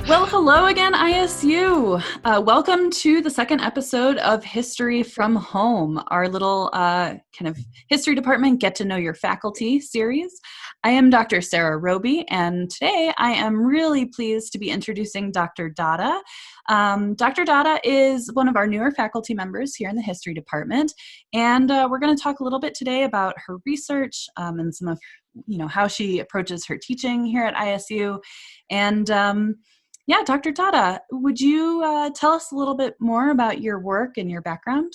Well, hello again, ISU. Welcome to the second episode of History from Home, our little kind of history department get to know your faculty series. I am Dr. Sarah Roby, and today I am really pleased to be introducing Dr. Datta. Dr. Datta is one of our newer faculty members here in the history department, and we're going to talk a little bit today about her research and some of how she approaches her teaching here at ISU. And yeah, Dr. Datta, would you tell us a little bit more about your work and your background?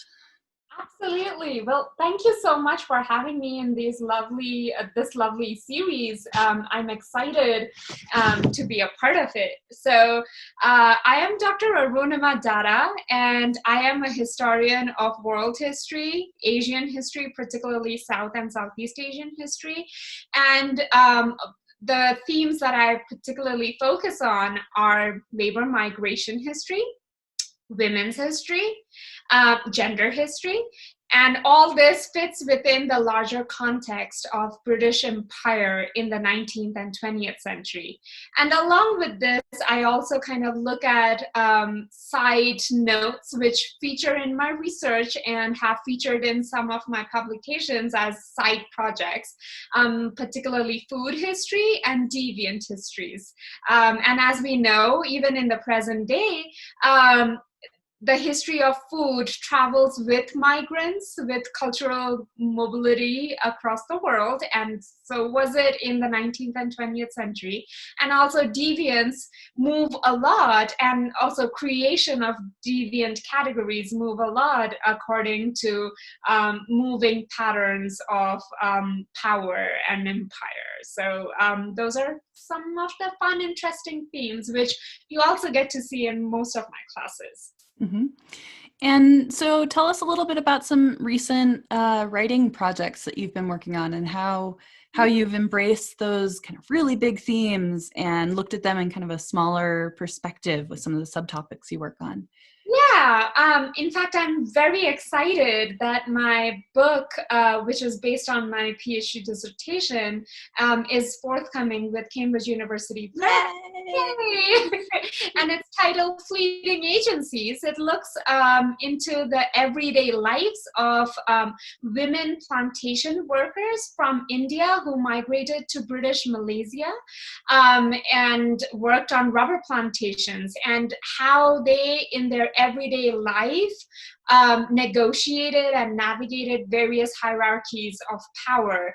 Absolutely. Well, thank you so much for having me in this lovely series. I'm excited to be a part of it. So I am Dr. Arunima Datta, and I am a historian of world history, Asian history, particularly South and Southeast Asian history. And the themes that I particularly focus on are labor migration history, women's history, gender history, and all this fits within the larger context of British Empire in the 19th and 20th century. And along with this, I also kind of look at side notes which feature in my research and have featured in some of my publications as side projects, particularly food history and deviant histories. And as we know, even in the present day, the history of food travels with migrants, with cultural mobility across the world, and so was it in the 19th and 20th century. And also deviants move a lot, and also creation of deviant categories move a lot according to moving patterns of power and empire. So those are some of the fun, interesting themes, which you also get to see in most of my classes. Mm-hmm. And so tell us a little bit about some recent writing projects that you've been working on and how you've embraced those kind of really big themes and looked at them in kind of a smaller perspective with some of the subtopics you work on. Yeah, in fact, I'm very excited that my book, which is based on my PhD dissertation, is forthcoming with Cambridge University Press. Yay! And it's titled Fleeting Agencies. It looks into the everyday lives of women plantation workers from India who migrated to British Malaysia and worked on rubber plantations, and how they, in their everyday life, negotiated and navigated various hierarchies of power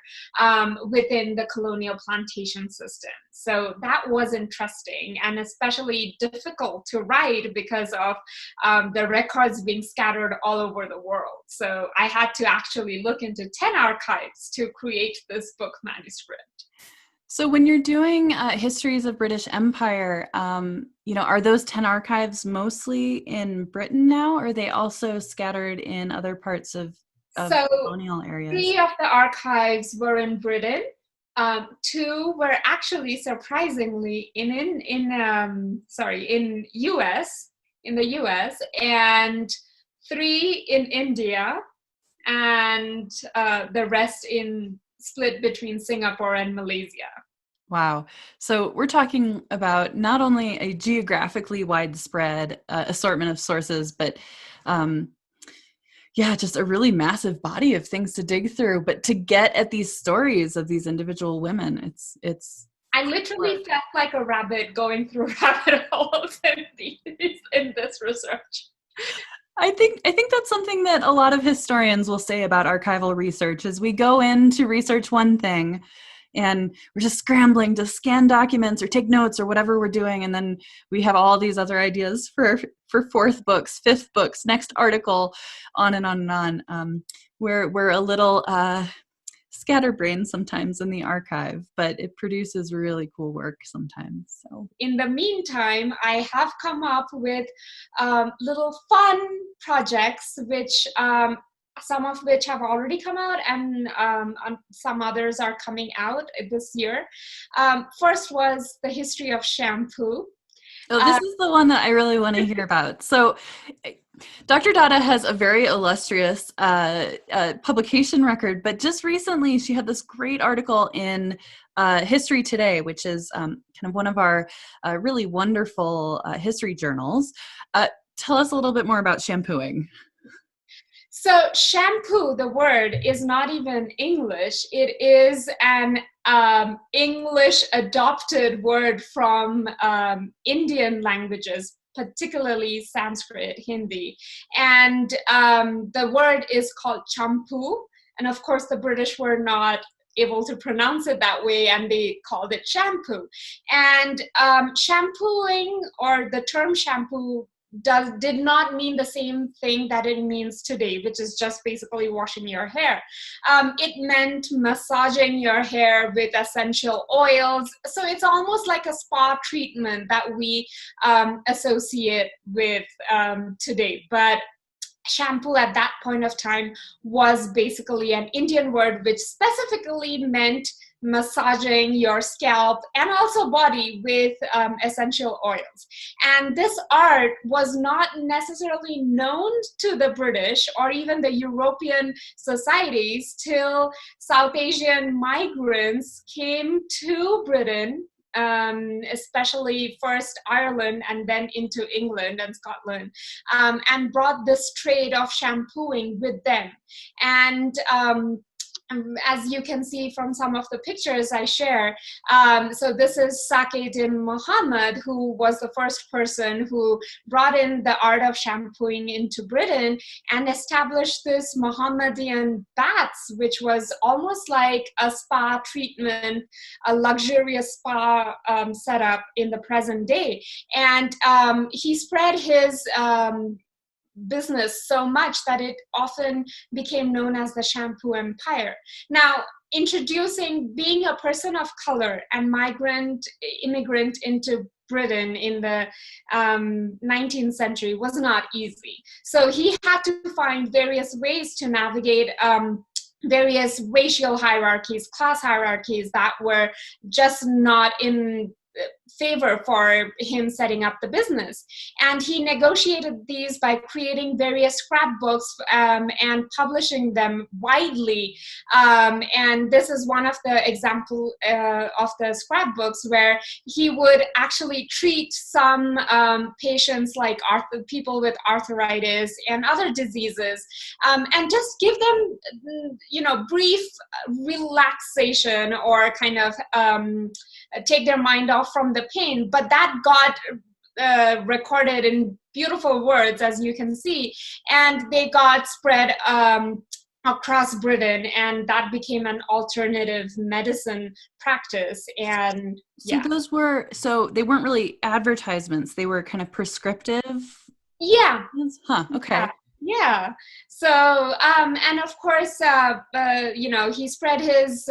within the colonial plantation system. So that was interesting and especially difficult to write because of the records being scattered all over the world. So I had to actually look into 10 archives to create this book manuscript. So when you're doing histories of British Empire, are those 10 archives mostly in Britain now, or are they also scattered in other parts of colonial areas? 3 of the archives were in Britain. 2 were actually surprisingly in the US, and 3 in India, and the rest split between Singapore and Malaysia. Wow. So we're talking about not only a geographically widespread assortment of sources, but just a really massive body of things to dig through. But to get at these stories of these individual women, it's I literally felt like a rabbit going through rabbit holes in this research. I think that's something that a lot of historians will say about archival research is we go in to research one thing and we're just scrambling to scan documents or take notes or whatever we're doing. And then we have all these other ideas for fourth books, fifth books, next article, on and on and on. We're a little scatterbrained sometimes in the archive, but it produces really cool work sometimes. So in the meantime, I have come up with little fun projects, which some of which have already come out, and some others are coming out this year. First was the history of shampoo. Oh, this is the one that I really want to hear about. So Dr. Datta has a very illustrious publication record, but just recently she had this great article in History Today, which is kind of one of our really wonderful history journals. Tell us a little bit more about shampooing. So shampoo, the word, is not even English. It is an English adopted word from Indian languages, particularly Sanskrit, Hindi. And the word is called shampoo. And of course, the British were not able to pronounce it that way, and they called it shampoo. And shampooing, or the term shampoo, did not mean the same thing that it means today, which is just basically washing your hair. It meant massaging your hair with essential oils. So it's almost like a spa treatment that we associate with today. But shampoo at that point of time was basically an Indian word which specifically meant massaging your scalp and also body with essential oils. And this art was not necessarily known to the British or even the European societies till South Asian migrants came to Britain, especially first Ireland and then into England and Scotland, and brought this trade of shampooing with them. And as you can see from some of the pictures I share, so this is Sakeddin Muhammad, who was the first person who brought in the art of shampooing into Britain and established this Mohammedan baths, which was almost like a spa treatment, a luxurious spa setup in the present day. And he spread his business so much that it often became known as the shampoo empire. Now, introducing being a person of color and immigrant into Britain in the 19th century was not easy. So he had to find various ways to navigate various racial hierarchies, class hierarchies that were just not in favor for him setting up the business. And he negotiated these by creating various scrapbooks and publishing them widely. And this is one of the example of the scrapbooks where he would actually treat some patients like people with arthritis and other diseases, and just give them, brief relaxation or kind of take their mind off from the pain. But that got recorded in beautiful words, as you can see, and they got spread across Britain, and that became an alternative medicine practice. And yeah. So they weren't really advertisements, they were kind of prescriptive. Yeah. Okay. Yeah. So, and of course, he spread his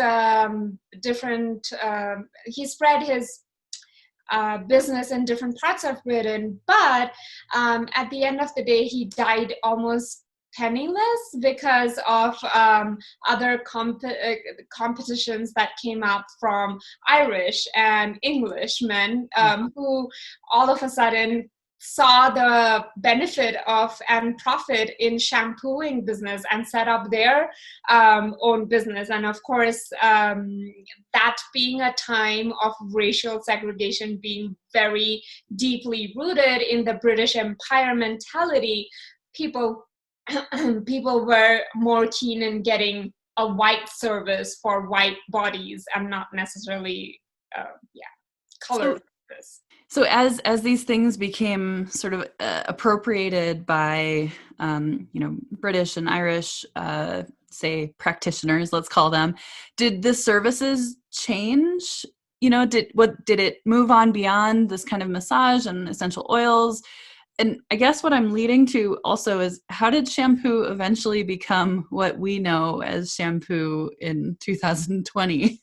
business in different parts of Britain. But at the end of the day, he died almost penniless because of other competitions that came up from Irish and Englishmen who all of a sudden saw the benefit of and profit in shampooing business and set up their own business. And of course, that being a time of racial segregation being very deeply rooted in the British Empire mentality, people were more keen in getting a white service for white bodies and not necessarily color service. So as these things became sort of appropriated by, British and Irish, say practitioners, let's call them, did the services change? Did it move on beyond this kind of massage and essential oils? And I guess what I'm leading to also is, how did shampoo eventually become what we know as shampoo in 2020?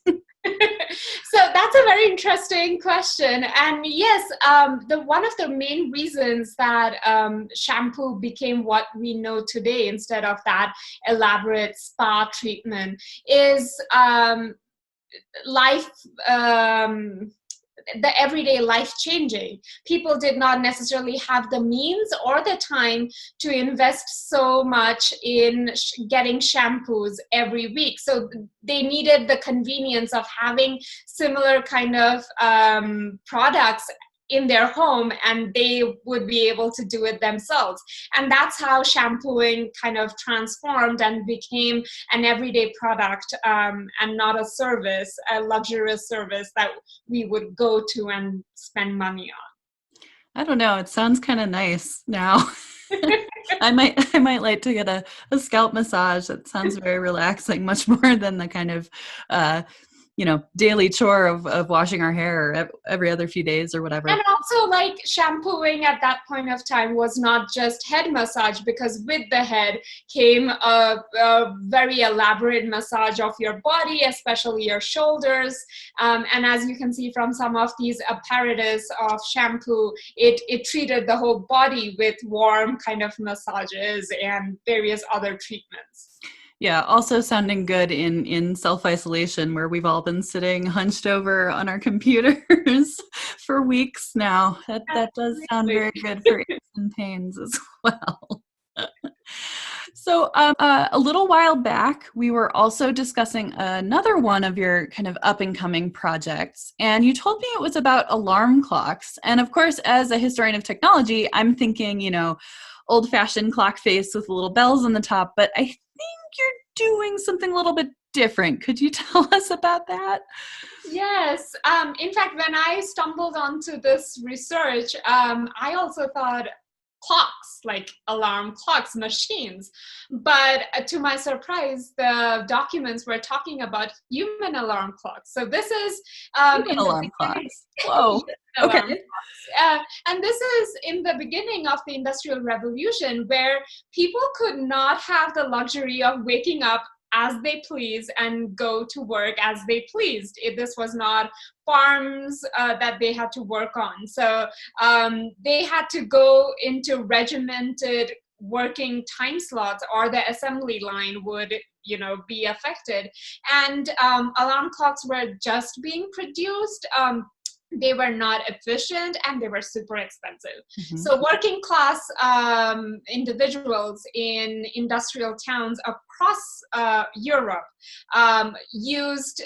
So that's a very interesting question. And yes, one of the main reasons that shampoo became what we know today instead of that elaborate spa treatment is life the everyday life changing. People did not necessarily have the means or the time to invest so much in getting shampoos every week. So they needed the convenience of having similar kind of products in their home, and they would be able to do it themselves. And that's how shampooing kind of transformed and became an everyday product, and not a service, a luxurious service that we would go to and spend money on. I don't know. It sounds kind of nice now. I might like to get a scalp massage. It sounds very relaxing, much more than the kind of daily chore of washing our hair every other few days or whatever. And also, like, shampooing at that point of time was not just head massage, because with the head came a very elaborate massage of your body, especially your shoulders. And as you can see from some of these apparatus of shampoo, it treated the whole body with warm kind of massages and various other treatments. Yeah, also sounding good in self-isolation, where we've all been sitting hunched over on our computers for weeks now. That does sound very good for aches and pains as well. So a little while back, we were also discussing another one of your kind of up-and-coming projects, and you told me it was about alarm clocks. And of course, as a historian of technology, I'm thinking, old-fashioned clock face with little bells on the top, but I think you're doing something a little bit different. Could you tell us about that? Yes. In fact, when I stumbled onto this research, I also thought clocks, like alarm clocks, machines. But to my surprise, the documents were talking about human alarm clocks. So this is human alarm clocks. Whoa. Okay. And this is in the beginning of the Industrial Revolution, where people could not have the luxury of waking up as they please and go to work as they pleased. This was not farms that they had to work on. So they had to go into regimented working time slots, or the assembly line would be affected. And alarm clocks were just being produced. They were not efficient, and they were super expensive. Mm-hmm. So working class individuals in industrial towns across Europe used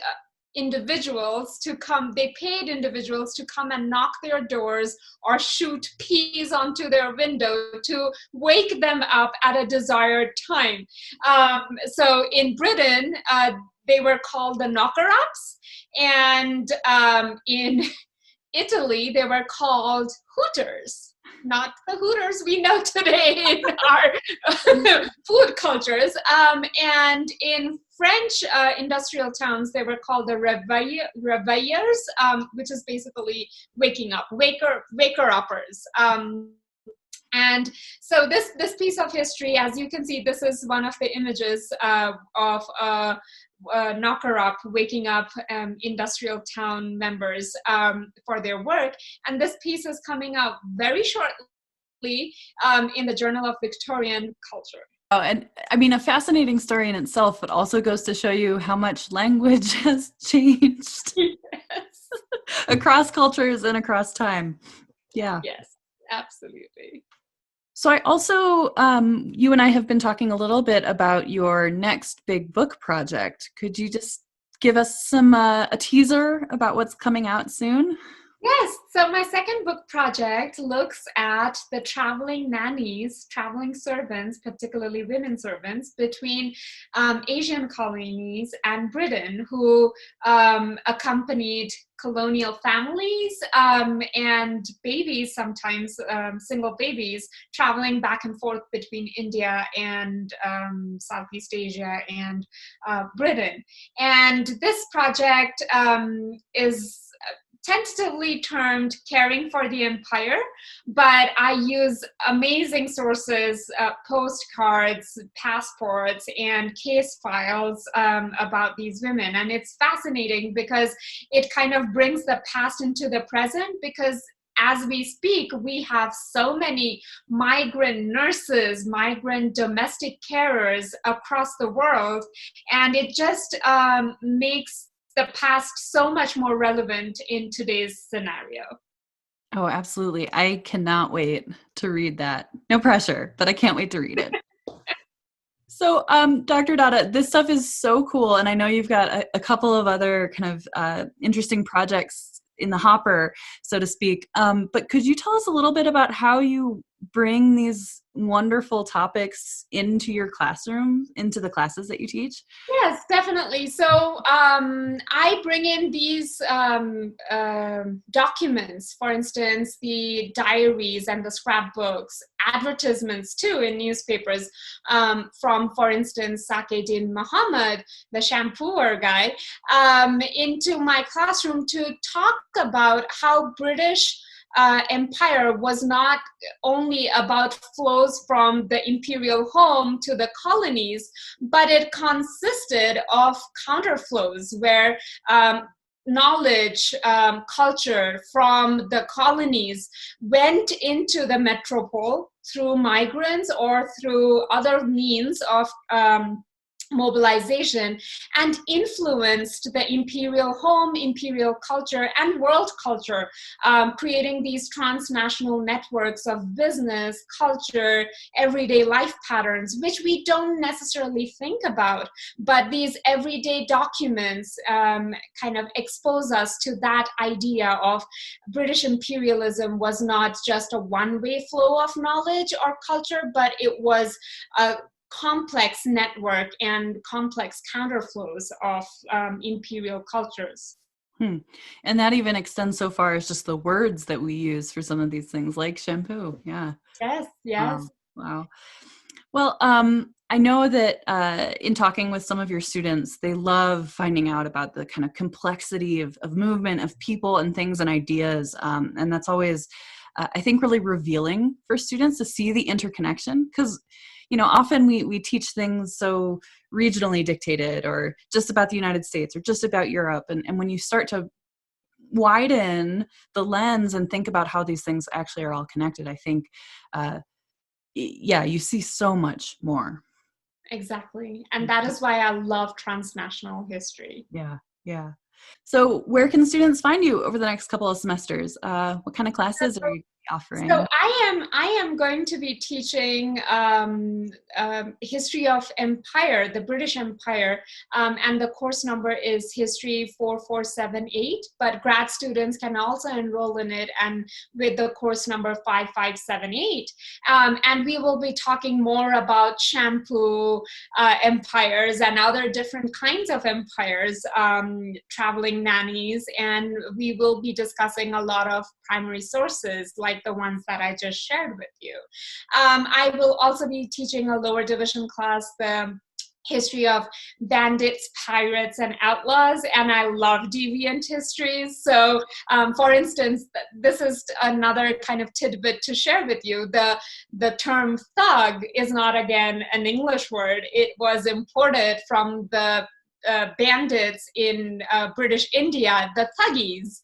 individuals to come. They paid individuals to come and knock their doors or shoot peas onto their window to wake them up at a desired time. So in Britain, they were called the knocker-ups, and in Italy, they were called hooters, not the hooters we know today in our food cultures. And in French industrial towns, they were called the réveilleurs, which is basically waking up, waker-uppers. And so this piece of history, as you can see, this is one of the images of knocker-up, waking up industrial town members for their work. And this piece is coming out very shortly in the Journal of Victorian Culture. Oh, and I mean, a fascinating story in itself, but also goes to show you how much language has changed. Yes. Across cultures and across time. Yeah. Yes, absolutely. So I also, you and I have been talking a little bit about your next big book project. Could you just give us a teaser about what's coming out soon? Yes. So my second book project looks at the traveling nannies, traveling servants, particularly women servants, between Asian colonies and Britain, who accompanied colonial families and babies, sometimes single babies, traveling back and forth between India and Southeast Asia and Britain. And this project is tentatively termed Caring for the Empire, but I use amazing sources, postcards, passports, and case files about these women. And it's fascinating because it kind of brings the past into the present, because as we speak, we have so many migrant nurses, migrant domestic carers across the world, and it just makes the past so much more relevant in today's scenario. Oh, absolutely. I cannot wait to read that. No pressure, but I can't wait to read it. So, Dr. Datta, this stuff is so cool, and I know you've got a couple of other kind of interesting projects in the hopper, so to speak. But could you tell us a little bit about how you bring these wonderful topics into your classroom, into the classes that you teach? Yes, definitely. So I bring in these documents, for instance, the diaries and the scrapbooks, advertisements too in newspapers from, for instance, Sakeddin Muhammad, the shampooer guy, into my classroom to talk about how British empire was not only about flows from the imperial home to the colonies, but it consisted of counterflows where knowledge, culture from the colonies went into the metropole through migrants or through other means of mobilization, and influenced the imperial home, imperial culture, and world culture, creating these transnational networks of business, culture, everyday life patterns, which we don't necessarily think about. But these everyday documents kind of expose us to that idea of British imperialism was not just a one-way flow of knowledge or culture, but it was a complex network and complex counterflows of imperial cultures. And that even extends so far as just the words that we use for some of these things, like shampoo. Yeah. Yes, yes. Wow. Wow. Well, I know that in talking with some of your students, they love finding out about the kind of complexity of movement, of people and things and ideas. And that's always, I think, really revealing for students to see the interconnection. Because, often we teach things so regionally dictated, or just about the United States, or just about Europe. And when you start to widen the lens and think about how these things actually are all connected, I think, you see so much more. Exactly. And that is why I love transnational history. Yeah, yeah. So where can students find you over the next couple of semesters? What kind of classes are you offering? So I am going to be teaching history of empire, the British Empire, and the course number is History 4478. But grad students can also enroll in it, and with the course number 5578. And we will be talking more about shampoo empires and other different kinds of empires, traveling nannies, and we will be discussing a lot of primary sources like the ones that I just shared with you. I will also be teaching a lower division class, the history of bandits, pirates, and outlaws, and I love deviant histories. So, for instance, this is another kind of tidbit to share with you. The term thug is not, again, an English word. It was imported from the bandits in British India, the Thuggies,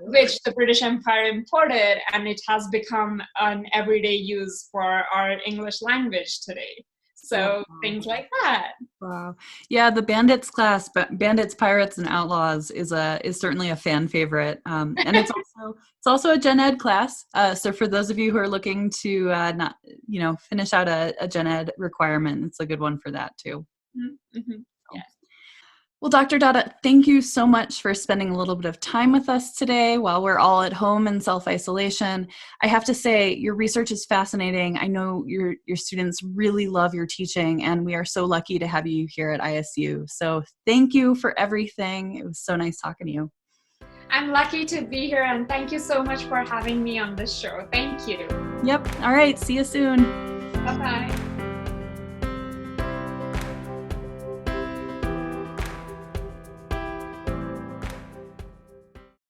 which the British Empire imported, and it has become an everyday use for our English language today. So things like that. Wow. Yeah, the bandits class, bandits, pirates, and outlaws is certainly a fan favorite, and it's also a gen ed class. So for those of you who are looking to not finish out a gen ed requirement, it's a good one for that too. Mm-hmm. Yes. Well, Dr. Datta, thank you so much for spending a little bit of time with us today while we're all at home in self-isolation. I have to say, your research is fascinating. I know your students really love your teaching, and we are so lucky to have you here at ISU. So thank you for everything. It was so nice talking to you. I'm lucky to be here, and thank you so much for having me on this show. Thank you. Yep. All right. See you soon. Bye-bye.